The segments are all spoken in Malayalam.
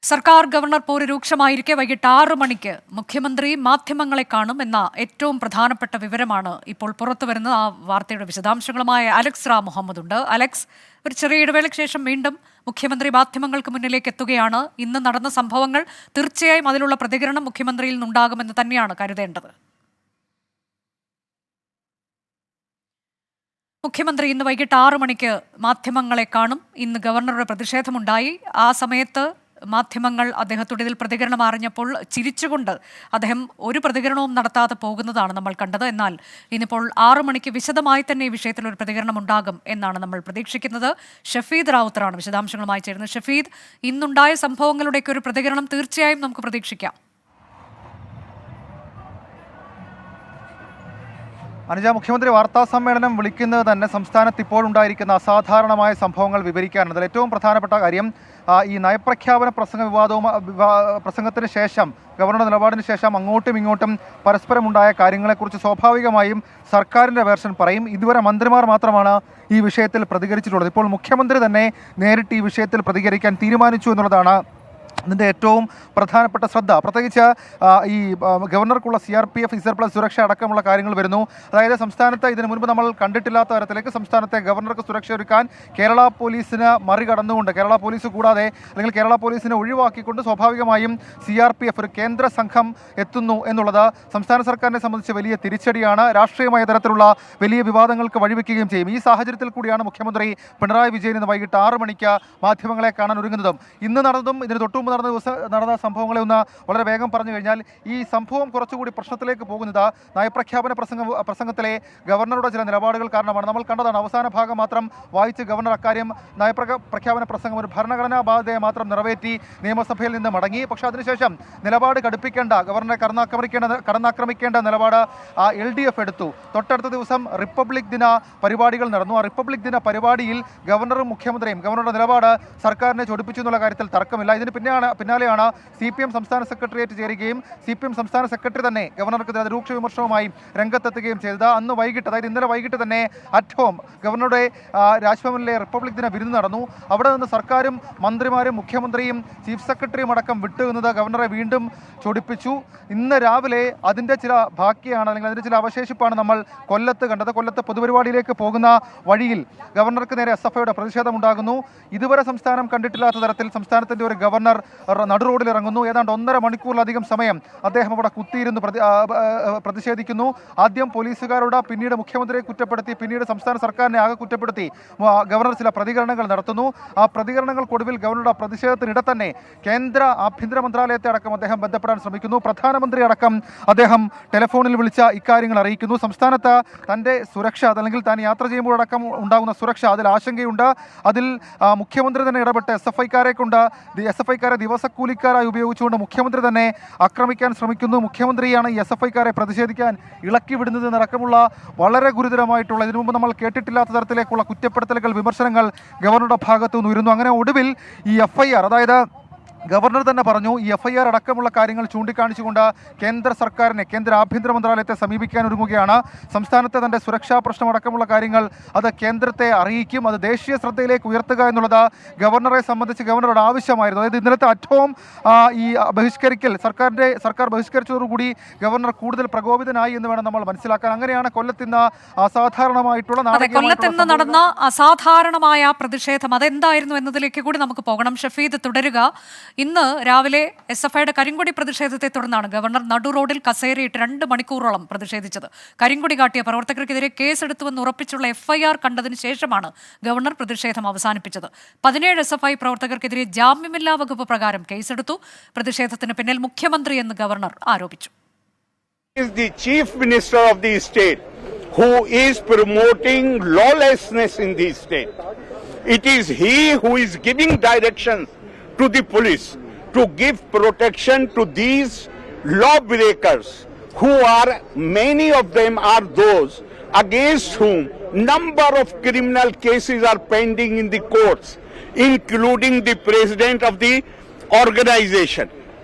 സർക്കാർ ഗവർണർ പോര് രൂക്ഷമായിരിക്കെ വൈകിട്ട് 6 മണിക്ക് മുഖ്യമന്ത്രി മാധ്യമങ്ങളെ കാണും എന്ന ഏറ്റവും പ്രധാനപ്പെട്ട വിവരമാണ് ഇപ്പോൾ പുറത്തുവരുന്നത്. ആ വാർത്തയുടെ വിശദാംശങ്ങളുമായി അലക്സ് റാം മുഹമ്മദ് ഉണ്ട്. അലക്സ്, ഒരു ചെറിയ ഇടവേളയ്ക്ക് ശേഷം വീണ്ടും മുഖ്യമന്ത്രി മാധ്യമങ്ങൾക്ക് മുന്നിലേക്ക് എത്തുകയാണ്. ഇന്ന് നടന്ന സംഭവങ്ങൾ തീർച്ചയായും അതിലുള്ള പ്രതികരണം മുഖ്യമന്ത്രിയിൽ നിന്നുണ്ടാകുമെന്ന് തന്നെയാണ് കരുതേണ്ടത്. മുഖ്യമന്ത്രി ഇന്ന് വൈകിട്ട് 6 മണിക്ക് മാധ്യമങ്ങളെ കാണും. ഇന്ന് ഗവർണറുടെ പ്രതിഷേധമുണ്ടായി. ആ സമയത്ത് മാധ്യമങ്ങൾ അദ്ദേഹത്തോട് ഇതിൽ പ്രതികരണം അറിഞ്ഞപ്പോൾ ചിരിച്ചുകൊണ്ട് അദ്ദേഹം ഒരു പ്രതികരണവും നടത്താതെ പോകുന്നതാണ് നമ്മൾ കണ്ടത്. എന്നാൽ ഇന്നിപ്പോൾ 6 മണിക്ക് വിശദമായി തന്നെ ഈ വിഷയത്തിൽ ഒരു പ്രതികരണം ഉണ്ടാകും എന്നാണ് നമ്മൾ പ്രതീക്ഷിക്കുന്നത്. ഷഫീദ് റാവുത്തറാണ് വിശദാംശങ്ങളുമായി ചേരുന്നത്. ഷഫീദ്, ഇന്നുണ്ടായ സംഭവങ്ങളുടെയൊക്കെ ഒരു പ്രതികരണം തീർച്ചയായും നമുക്ക് പ്രതീക്ഷിക്കാം. അനുജ, മുഖ്യമന്ത്രി വാർത്താ സമ്മേളനം വിളിക്കുന്നത് തന്നെ സംസ്ഥാനത്ത് ഇപ്പോഴുണ്ടായിരിക്കുന്ന അസാധാരണമായ സംഭവങ്ങൾ വിവരിക്കാനാണ്. അതിൽ ഏറ്റവും പ്രധാനപ്പെട്ട കാര്യം ഈ നയപ്രഖ്യാപന പ്രസംഗത്തിന് ശേഷം, ഗവർണറുടെ നിലപാടിന് ശേഷം അങ്ങോട്ടും ഇങ്ങോട്ടും പരസ്പരമുണ്ടായ കാര്യങ്ങളെക്കുറിച്ച് സ്വാഭാവികമായും സർക്കാരിൻ്റെ വേർഷൻ പറയും. ഇതുവരെ മന്ത്രിമാർ മാത്രമാണ് ഈ വിഷയത്തിൽ പ്രതികരിച്ചിട്ടുള്ളത്. ഇപ്പോൾ മുഖ്യമന്ത്രി തന്നെ നേരിട്ട് ഈ വിഷയത്തിൽ പ്രതികരിക്കാൻ തീരുമാനിച്ചു എന്നുള്ളതാണ് ഇതിൻ്റെ ഏറ്റവും പ്രധാനപ്പെട്ട ശ്രദ്ധ. പ്രത്യേകിച്ച് ഈ ഗവർണർക്കുള്ള CRPF ഇസഡ്+ സുരക്ഷ അടക്കമുള്ള കാര്യങ്ങൾ വരുന്നു. അതായത് സംസ്ഥാനത്ത് ഇതിനു മുൻപ് നമ്മൾ കണ്ടിട്ടില്ലാത്ത തരത്തിലേക്ക് സംസ്ഥാനത്തെ ഗവർണർക്ക് സുരക്ഷ ഒരുക്കാൻ കേരള പോലീസിന് മറികടന്നുകൊണ്ട്, കേരള പോലീസ് കൂടാതെ അല്ലെങ്കിൽ കേരള പോലീസിനെ ഒഴിവാക്കിക്കൊണ്ട് സ്വാഭാവികമായും CRPF ഒരു കേന്ദ്ര സംഘം എത്തുന്നു എന്നുള്ളത് സംസ്ഥാന സർക്കാരിനെ സംബന്ധിച്ച് വലിയ തിരിച്ചടിയാണ്. രാഷ്ട്രീയമായ തരത്തിലുള്ള വലിയ വിവാദങ്ങൾക്ക് വഴിവെക്കുകയും ചെയ്യും. ഈ സാഹചര്യത്തിൽ കൂടിയാണ് മുഖ്യമന്ത്രി പിണറായി വിജയൻ ഇന്ന് വൈകിട്ട് 6 മണിക്ക് മാധ്യമങ്ങളെ കാണാൻ ഒരുങ്ങുന്നതും. ഇന്ന് നടന്നതും ഇതിന് തൊട്ടുമുമ്പ് നടന്ന സംഭവങ്ങളെ ഒന്ന് വളരെ വേഗം പറഞ്ഞു കഴിഞ്ഞാൽ, ഈ സംഭവം കുറച്ചുകൂടി പ്രശ്നത്തിലേക്ക് പോകുന്നത് നയപ്രഖ്യാപന പ്രസംഗത്തിലെ ഗവർണറുടെ ചില നിലപാടുകൾ കാരണമാണ്. നമ്മൾ കണ്ടതാണ്, അവസാന ഭാഗം മാത്രം വായിച്ച് ഗവർണർ അക്കാര്യം നയപ്രഖ്യാപന പ്രസംഗം ഒരു ഭരണഘടനാ ബാധ്യതയെ മാത്രം നിറവേറ്റി നിയമസഭയിൽ നിന്ന് മടങ്ങി. പക്ഷേ അതിനുശേഷം നിലപാട് കടുപ്പിക്കേണ്ട, ഗവർണറെ കടന്നാക്രമിക്കേണ്ട നിലപാട് LDF എടുത്തു. തൊട്ടടുത്ത ദിവസം റിപ്പബ്ലിക് ദിന പരിപാടികൾ നടന്നു. ആ റിപ്പബ്ലിക് ദിന പരിപാടിയിൽ ഗവർണറും മുഖ്യമന്ത്രിയും ഗവർണറുടെ നിലപാട് സർക്കാരിനെ ചൊടിപ്പിച്ചു എന്നുള്ള കാര്യത്തിൽ തർക്കമില്ല. ഇതിന് പിന്നാലെയാണ് CPM സംസ്ഥാന സെക്രട്ടേറിയറ്റ് ചേരുകയും CPM സംസ്ഥാന സെക്രട്ടറി തന്നെ ഗവർണർക്ക് രൂക്ഷ വിമർശനവുമായി രംഗത്തെത്തുകയും ചെയ്തത്. അന്ന് വൈകിട്ട്, അതായത് ഇന്നലെ വൈകിട്ട് തന്നെ അറ്റ് ഹോം ഗവർണറുടെ രാജ്ഭവനിലെ റിപ്പബ്ലിക് ദിന വിരുന്ന് നടന്നു. അവിടെ നിന്ന് സർക്കാരും മന്ത്രിമാരും മുഖ്യമന്ത്രിയും ചീഫ് സെക്രട്ടറിയും അടക്കം വിട്ടുനിന്നത് ഗവർണറെ വീണ്ടും ചൊടിപ്പിച്ചു. ഇന്ന് രാവിലെ അതിൻ്റെ ചില ബാക്കിയാണ്, അല്ലെങ്കിൽ അതിൻ്റെ ചില അവശേഷിപ്പാണ് നമ്മൾ കൊല്ലത്ത് കണ്ടത്. കൊല്ലത്ത് പൊതുപരിപാടിയിലേക്ക് പോകുന്ന വഴിയിൽ ഗവർണർക്ക് നേരെ SFIയുടെ പ്രതിഷേധമുണ്ടാകുന്നു. ഇതുവരെ സംസ്ഥാനം കണ്ടിട്ടില്ലാത്ത തരത്തിൽ സംസ്ഥാനത്തിൻ്റെ ഒരു ഗവർണർ നടു റോഡിൽ ഇറങ്ങുന്നു. ഏതാണ്ട് 1.5 മണിക്കൂറിലധികം സമയം അദ്ദേഹം അവിടെ കുത്തിയിരുന്ന് പ്രതിഷേധിക്കുന്നു. ആദ്യം പോലീസുകാരോട്, പിന്നീട് മുഖ്യമന്ത്രിയെ കുറ്റപ്പെടുത്തി, പിന്നീട് സംസ്ഥാന സർക്കാരിനെ ആകെ കുറ്റപ്പെടുത്തി ഗവർണർ ചില പ്രതികരണങ്ങൾ നടത്തുന്നു. ആ പ്രതികരണങ്ങൾക്കൊടുവിൽ ഗവർണറുടെ പ്രതിഷേധത്തിനിടെ തന്നെ കേന്ദ്ര ആഭ്യന്തര മന്ത്രാലയത്തെ അടക്കം അദ്ദേഹം ബന്ധപ്പെടാൻ ശ്രമിക്കുന്നു. പ്രധാനമന്ത്രി അടക്കം അദ്ദേഹം ടെലിഫോണിൽ വിളിച്ച ഇക്കാര്യങ്ങൾ അറിയിക്കുന്നു. സംസ്ഥാനത്ത് തൻ്റെ സുരക്ഷ, അല്ലെങ്കിൽ താൻ യാത്ര ചെയ്യുമ്പോഴടക്കം ഉണ്ടാകുന്ന സുരക്ഷ, അതിൽ ആശങ്കയുണ്ട്. അതിൽ മുഖ്യമന്ത്രി തന്നെ ഇടപെട്ട് SFIക്കാരെ ദിവസക്കൂലിക്കാരായി ഉപയോഗിച്ചുകൊണ്ട് മുഖ്യമന്ത്രി തന്നെ ആക്രമിക്കാൻ ശ്രമിക്കുന്നു. മുഖ്യമന്ത്രിയാണ് ഈ SFIക്കാരെ പ്രതിഷേധിക്കാൻ ഇളക്കി വിടുന്നത് എന്നടക്കമുള്ള വളരെ ഗുരുതരമായിട്ടുള്ള, ഇതിനു മുമ്പ് നമ്മൾ കേട്ടിട്ടില്ലാത്ത തരത്തിലേക്കുള്ള കുറ്റപ്പെടുത്തലുകൾ, വിമർശനങ്ങൾ ഗവർണറുടെ ഭാഗത്തു നിന്ന് വരുന്നു. അങ്ങനെ ഒടുവിൽ ഈ FIR, അതായത് ഗവർണർ തന്നെ പറഞ്ഞു, ഈ FIR അടക്കമുള്ള കാര്യങ്ങൾ ചൂണ്ടിക്കാണിച്ചുകൊണ്ട് കേന്ദ്ര സർക്കാരിനെ, കേന്ദ്ര ആഭ്യന്തര മന്ത്രാലയത്തെ സമീപിക്കാൻ ഒരുങ്ങുകയാണ്. സംസ്ഥാനത്തെ തൻ്റെ സുരക്ഷാ പ്രശ്നം അടക്കമുള്ള കാര്യങ്ങൾ അത് കേന്ദ്രത്തെ അറിയിക്കും, അത് ദേശീയ ശ്രദ്ധയിലേക്ക് ഉയർത്തുക എന്നുള്ളത് ഗവർണറെ സംബന്ധിച്ച് ഗവർണറുടെ ആവശ്യമായിരുന്നു. അതായത് ഇന്നലത്തെ അറ്റ് ഹോം ഈ ബഹിഷ്കരിക്കൽ, സർക്കാർ ബഹിഷ്കരിച്ചതോടുകൂടി ഗവർണർ കൂടുതൽ പ്രകോപിതനായി എന്ന് വേണം നമ്മൾ മനസ്സിലാക്കാൻ. അങ്ങനെയാണ് കൊല്ലത്തിന് അസാധാരണമായിട്ടുള്ള നടന്ന അസാധാരണമായ പ്രതിഷേധം അതെന്തായിരുന്നു എന്നതിലേക്ക് കൂടി നമുക്ക് പോകണം. ഷഫീദ്, തുടരുക. ഇന്ന് രാവിലെ SFIയുടെ കരിങ്കൊടി പ്രതിഷേധത്തെ തുടർന്നാണ് ഗവർണർ നടു റോഡിൽ കസേരയിട്ട് 2 മണിക്കൂറോളം പ്രതിഷേധിച്ചത്. കരിങ്കൊടി കാട്ടിയ പ്രവർത്തകർക്കെതിരെ കേസെടുത്തുവെന്ന് ഉറപ്പിച്ചുള്ള FIR കണ്ടതിന് ശേഷമാണ് ഗവർണർ പ്രതിഷേധം അവസാനിപ്പിച്ചത്. 17 SFI പ്രവർത്തകർക്കെതിരെ ജാമ്യമില്ലാ വകുപ്പ് പ്രകാരം കേസെടുത്തു. പ്രതിഷേധത്തിന് പിന്നിൽ മുഖ്യമന്ത്രി എന്ന് ഗവർണർ ആരോപിച്ചു. The chief minister of the state who is promoting lawlessness in the state. It is he who is giving directions to the police to give protection to these lawbreakers, who are, many of them are those against whom number of criminal cases are pending in the courts, including the president of the organization.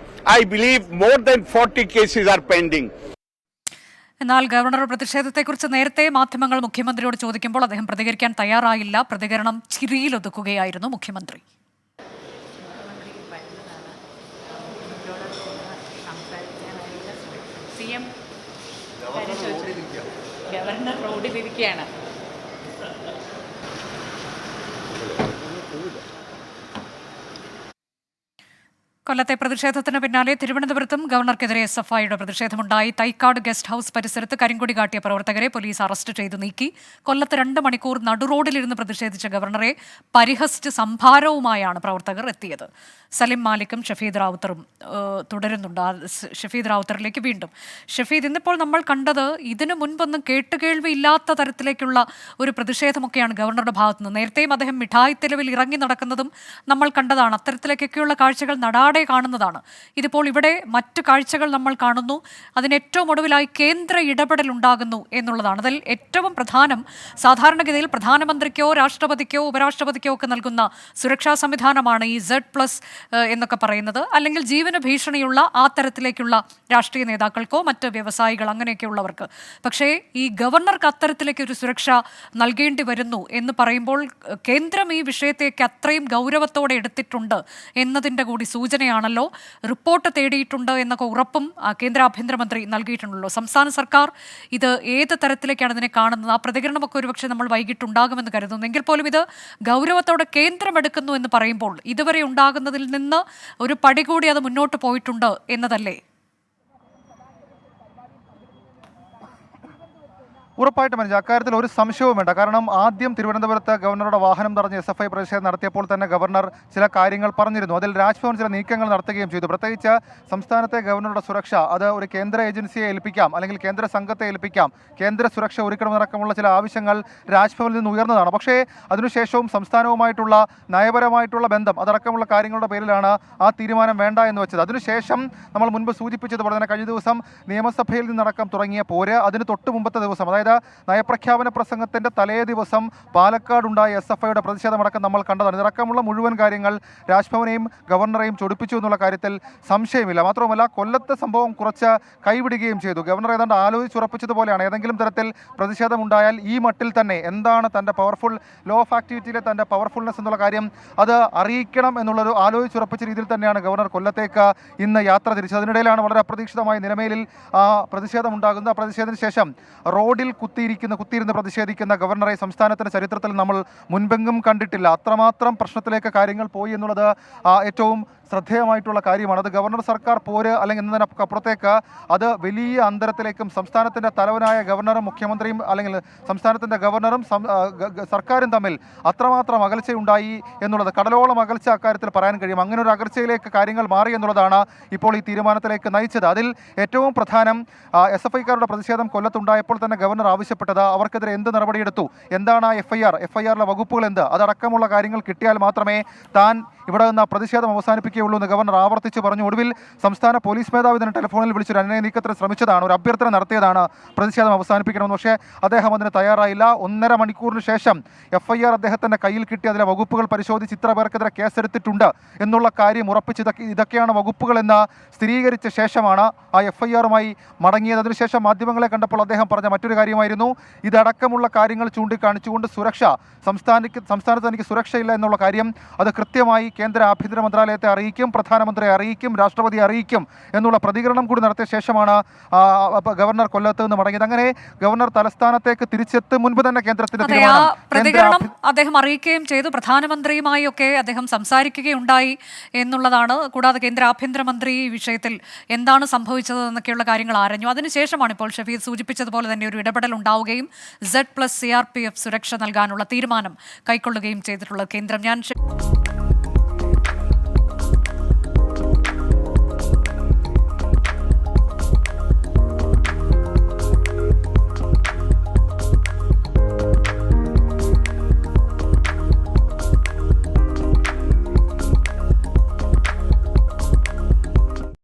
I believe more than 40 cases are pending. എന്നാൽ ഗവർണറുടെ പ്രതിഷേധത്തെക്കുറിച്ച് നേരത്തെ മാധ്യമങ്ങൾ മുഖ്യമന്ത്രിയോട് ചോദിക്കുമ്പോൾ അദ്ദേഹം പ്രതികരിക്കാൻ തയ്യാറായില്ല. പ്രതികരണം ചിരിയിലൊതുക്കുകയായിരുന്നു മുഖ്യമന്ത്രി. CM ഗവർണർ റോഡിലിരിക്കുകയാണ്. കൊല്ലത്തെ പ്രതിഷേധത്തിന് പിന്നാലെ തിരുവനന്തപുരത്തും ഗവർണർക്കെതിരെ SFIയുടെ പ്രതിഷേധമുണ്ടായി. തൈക്കാട് ഗസ്റ്റ് ഹൌസ് പരിസരത്ത് കരിങ്കൊടി കാട്ടിയ പ്രവർത്തകരെ പോലീസ് അറസ്റ്റ് ചെയ്തു നീക്കി. കൊല്ലത്ത് 2 മണിക്കൂർ നടുറോഡിലിരുന്ന് പ്രതിഷേധിച്ച ഗവർണറെ പരിഹസിച്ച് സംഭാരവുമായാണ് പ്രവർത്തകർ എത്തിയത്. സലിം മാലിക്കും ഷഫീദ് റാവുത്തറും തുടരുന്നുണ്ട്. ഷഫീദ് റാവുത്തറിലേക്ക് വീണ്ടും. ഷഫീദ്, ഇന്നിപ്പോൾ നമ്മൾ കണ്ടത് ഇതിനു മുൻപൊന്നും കേട്ടുകേൾവിയില്ലാത്ത തരത്തിലേക്കുള്ള ഒരു പ്രതിഷേധമൊക്കെയാണ് ഗവർണറുടെ ഭാഗത്തുനിന്ന്. നേരത്തെയും അദ്ദേഹം മിഠായിത്തെരുവിൽ ഇറങ്ങി നടക്കുന്നതും നമ്മൾ കണ്ടതാണ്. അത്തരത്തിലേക്കൊക്കെയുള്ള കാഴ്ചകൾ നടാടെ കാണുന്നതാണ്. ഇതിപ്പോൾ ഇവിടെ മറ്റു കാഴ്ചകൾ നമ്മൾ കാണുന്നു. അതിന് ഏറ്റവും ഒടുവിലായി കേന്ദ്ര ഇടപെടൽ ഉണ്ടാകുന്നു എന്നുള്ളതാണ്. അതിൽ ഏറ്റവും പ്രധാനം, സാധാരണഗതിയിൽ പ്രധാനമന്ത്രിക്കോ രാഷ്ട്രപതിക്കോ ഉപരാഷ്ട്രപതിക്കോ ഒക്കെ നൽകുന്ന സുരക്ഷാ സംവിധാനമാണ് ഈ Z+ എന്നൊക്കെ പറയുന്നത്. അല്ലെങ്കിൽ ജീവന ഭീഷണിയുള്ള ആ തരത്തിലേക്കുള്ള രാഷ്ട്രീയ നേതാക്കൾക്കോ മറ്റ് വ്യവസായികൾ അങ്ങനെയൊക്കെയുള്ളവർക്ക്. പക്ഷേ ഈ ഗവർണർക്ക് അത്തരത്തിലേക്ക് ഒരു സുരക്ഷ നൽകേണ്ടി വരുന്നു എന്ന് പറയുമ്പോൾ കേന്ദ്രം ഈ വിഷയത്തേക്ക് അത്രയും ഗൗരവത്തോടെ എടുത്തിട്ടുണ്ട് എന്നതിൻ്റെ കൂടി സൂചനയാണല്ലോ. റിപ്പോർട്ട് തേടിയിട്ടുണ്ട് എന്നൊക്കെ ഉറപ്പും കേന്ദ്ര ആഭ്യന്തരമന്ത്രി നൽകിയിട്ടുണ്ടല്ലോ. സംസ്ഥാന സർക്കാർ ഇത് ഏത് തരത്തിലേക്കാണ് ഇതിനെ കാണുന്നത്? ആ പ്രതികരണമൊക്കെ ഒരുപക്ഷെ നമ്മൾ വൈകിട്ടുണ്ടാകുമെന്ന് കരുതുന്നു. എങ്കിൽ പോലും ഇത് ഗൗരവത്തോടെ കേന്ദ്രം എടുക്കുന്നു എന്ന് പറയുമ്പോൾ ഇതുവരെ ഉണ്ടാകുന്നതിൽ നിന്ന് ഒരു പടി കൂടി അത് മുന്നോട്ട് പോയിട്ടുണ്ട് എന്നതല്ലേ? ഉറപ്പായിട്ടും മനസ്സിൽ അക്കാര്യത്തിൽ ഒരു സംശയവും വേണ്ട. കാരണം ആദ്യം തിരുവനന്തപുരത്ത് ഗവർണറുടെ വാഹനം തടഞ്ഞ് SFI പ്രതിഷേധം നടത്തിയപ്പോൾ തന്നെ ഗവർണർ ചില കാര്യങ്ങൾ പറഞ്ഞിരുന്നു. അതിൽ രാജ്ഭവൻ ചില നീക്കങ്ങൾ നടത്തുകയും ചെയ്തു. പ്രത്യേകിച്ച് സംസ്ഥാനത്തെ ഗവർണറുടെ സുരക്ഷ അത് ഒരു കേന്ദ്ര ഏജൻസിയെ ഏൽപ്പിക്കാം, അല്ലെങ്കിൽ കേന്ദ്ര സംഘത്തെ ഏൽപ്പിക്കാം, കേന്ദ്ര സുരക്ഷ ഒരുക്കണമെന്നടക്കമുള്ള ചില ആവശ്യങ്ങൾ രാജ്ഭവനിൽ നിന്ന് ഉയർന്നതാണ്. പക്ഷേ അതിനുശേഷവും സംസ്ഥാനവുമായിട്ടുള്ള നയപരമായിട്ടുള്ള ബന്ധം അതടക്കമുള്ള കാര്യങ്ങളുടെ പേരിലാണ് ആ തീരുമാനം വേണ്ട എന്ന് വെച്ചത്. അതിനുശേഷം നമ്മൾ മുൻപ് സൂചിപ്പിച്ചതുപോലെ തന്നെ കഴിഞ്ഞ ദിവസം നിയമസഭയിൽ നിന്നടക്കം തുടങ്ങിയ പോര് അതിന് തൊട്ട് മുമ്പത്തെ ദിവസം, അതായത് നയപ്രഖ്യാപന പ്രസംഗത്തിന്റെ തലേ ദിവസം പാലക്കാടുണ്ടായ SFIയുടെ പ്രതിഷേധമടക്കം നമ്മൾ കണ്ടതാണ്. ഇതടക്കമുള്ള മുഴുവൻ കാര്യങ്ങൾ രാജ്ഭവനെയും ഗവർണറെയും ചൊടിപ്പിച്ചു എന്നുള്ള കാര്യത്തിൽ സംശയമില്ല. മാത്രമല്ല കൊല്ലത്തെ സംഭവം കുറച്ച് കൈവിടുകയും ചെയ്തു. ഗവർണർ ഏതാണ്ട് ആലോചിച്ചുറപ്പിച്ചതുപോലെയാണ് ഏതെങ്കിലും തരത്തിൽ പ്രതിഷേധമുണ്ടായാൽ ഈ മട്ടിൽ തന്നെ എന്താണ് തൻ്റെ പവർഫുൾ ലോ ഓഫ് ആക്ടിവിറ്റിയിലെ തൻ്റെ പവർഫുൾനെസ് എന്നുള്ള കാര്യം അത് അറിയിക്കണം എന്നുള്ളൊരു ആലോചിച്ചുറപ്പിച്ച രീതിയിൽ തന്നെയാണ് ഗവർണർ കൊല്ലത്തേക്ക് ഇന്ന് യാത്ര തിരിച്ചത്. അതിനിടയിലാണ് വളരെ അപ്രതീക്ഷിതമായി നിലമേലിൽ പ്രതിഷേധമുണ്ടാകുന്നത്. ആ പ്രതിഷേധത്തിന് ശേഷം റോഡിൽ കുത്തിയിരുന്ന് പ്രതിഷേധിക്കുന്ന ഗവർണറെ സംസ്ഥാനത്തിന്റെ ചരിത്രത്തിൽ നമ്മൾ മുൻപെങ്ങും കണ്ടിട്ടില്ല. അത്രമാത്രം പ്രശ്നത്തിലേക്ക് കാര്യങ്ങൾ പോയി എന്നുള്ളത് ഏറ്റവും ശ്രദ്ധേയമായിട്ടുള്ള കാര്യമാണ്. അത് ഗവർണർ സർക്കാർ പോര് അല്ലെങ്കിൽ എന്നതിനപ്പുറത്തേക്ക് അത് വലിയ അന്തരത്തിലേക്കും സംസ്ഥാനത്തിന്റെ തലവനായ ഗവർണറും മുഖ്യമന്ത്രിയും അല്ലെങ്കിൽ സംസ്ഥാനത്തിന്റെ ഗവർണറും സർക്കാരും തമ്മിൽ അത്രമാത്രം അകൽച്ചയുണ്ടായി എന്നുള്ളത്, കടലോളം അകൽച്ച അക്കാര്യത്തിൽ പറയാൻ കഴിയും. അങ്ങനെ ഒരു അകൽച്ചയിലേക്ക് കാര്യങ്ങൾ മാറി എന്നുള്ളതാണ് ഇപ്പോൾ ഈ തീരുമാനത്തിലേക്ക് നയിച്ചത്. അതിൽ ഏറ്റവും പ്രധാനം SFIക്കാരുടെ പ്രതിഷേധം കൊല്ലത്തുണ്ടായപ്പോൾ തന്നെ ഗവർണർ ആവശ്യപ്പെട്ടത് അവർക്കെതിരെ എന്ത് നടപടിയെടുത്തു, എന്താണ് ആ FIRലെ വകുപ്പുകൾ എന്ത്, അതടക്കമുള്ള കാര്യങ്ങൾ കിട്ടിയാൽ മാത്രമേ താൻ ഇവിടെ നിന്ന് പ്രതിഷേധം അവസാനിപ്പിക്കുകയുള്ളൂ എന്ന് ഗവർണർ ആവർത്തിച്ച് പറഞ്ഞു. ഒടുവിൽ സംസ്ഥാന പോലീസ് മേധാവി തന്നെ ടെലിഫോണിൽ വിളിച്ചൊരു അന്വയ നീക്കത്തിന് ശ്രമിച്ചതാണ്, ഒരു അഭ്യർത്ഥന നടത്തിയതാണ് പ്രതിഷേധം അവസാനിപ്പിക്കണമെന്ന്. പക്ഷേ അദ്ദേഹം അതിന് തയ്യാറായില്ല. 1.5 മണിക്കൂറിന് ശേഷം FIR അദ്ദേഹത്തിൻ്റെ കയ്യിൽ കിട്ടി. അതിലെ വകുപ്പുകൾ പരിശോധിച്ച് ഇത്ര പേർക്കെതിരെ കേസെടുത്തിട്ടുണ്ട് എന്നുള്ള കാര്യം ഉറപ്പിച്ച് ഇതൊക്കെയാണ് വകുപ്പുകളെന്ന് സ്ഥിരീകരിച്ച ശേഷമാണ് ആ FIRമായി മടങ്ങിയത്. അതിനുശേഷം മാധ്യമങ്ങളെ കണ്ടപ്പോൾ അദ്ദേഹം പറഞ്ഞ മറ്റൊരു കാര്യമായിരുന്നു ഇതടക്കമുള്ള കാര്യങ്ങൾ ചൂണ്ടിക്കാണിച്ചുകൊണ്ട് സംസ്ഥാനത്ത് എനിക്ക് സുരക്ഷയില്ല എന്നുള്ള കാര്യം അത് കൃത്യമായി കേന്ദ്ര ആഭ്യന്തര മന്ത്രാലയത്തെ അറിയിക്കും, പ്രധാനമന്ത്രിയെ അറിയിക്കും, രാഷ്ട്രപതിയെ അറിയിക്കും എന്നുള്ള പ്രതികരണം കൂടി നടത്തിയ ശേഷമാണ് ഗവർണർ കൊല്ലത്ത് നിന്ന് മടങ്ങിയത്. അങ്ങനെ ഗവർണർ തലസ്ഥാനത്തേക്ക് തിരിച്ചെത്തും മുൻപ് തന്നെ കേന്ദ്രത്തിന്റെ പ്രതികരണം അദ്ദേഹം അറിയിക്കുകയും ചെയ്തു. പ്രധാനമന്ത്രിയുമായി ഒക്കെ അദ്ദേഹം സംസാരിക്കുകയുണ്ടായി എന്നുള്ളതാണ്. കൂടാതെ കേന്ദ്ര ആഭ്യന്തരമന്ത്രി ഈ വിഷയത്തിൽ എന്താണ് സംഭവിച്ചത് എന്നൊക്കെയുള്ള കാര്യങ്ങൾ ആരഞ്ഞു. അതിനുശേഷമാണ് ഇപ്പോൾ ഷഫീദ് സൂചിപ്പിച്ചതുപോലെ തന്നെ ഒരു ഇടപെടൽ ഉണ്ടാവുകയും Z+ CRPF സുരക്ഷ നൽകാനുള്ള തീരുമാനം കൈക്കൊള്ളുകയും ചെയ്തിട്ടുള്ളത് കേന്ദ്രം.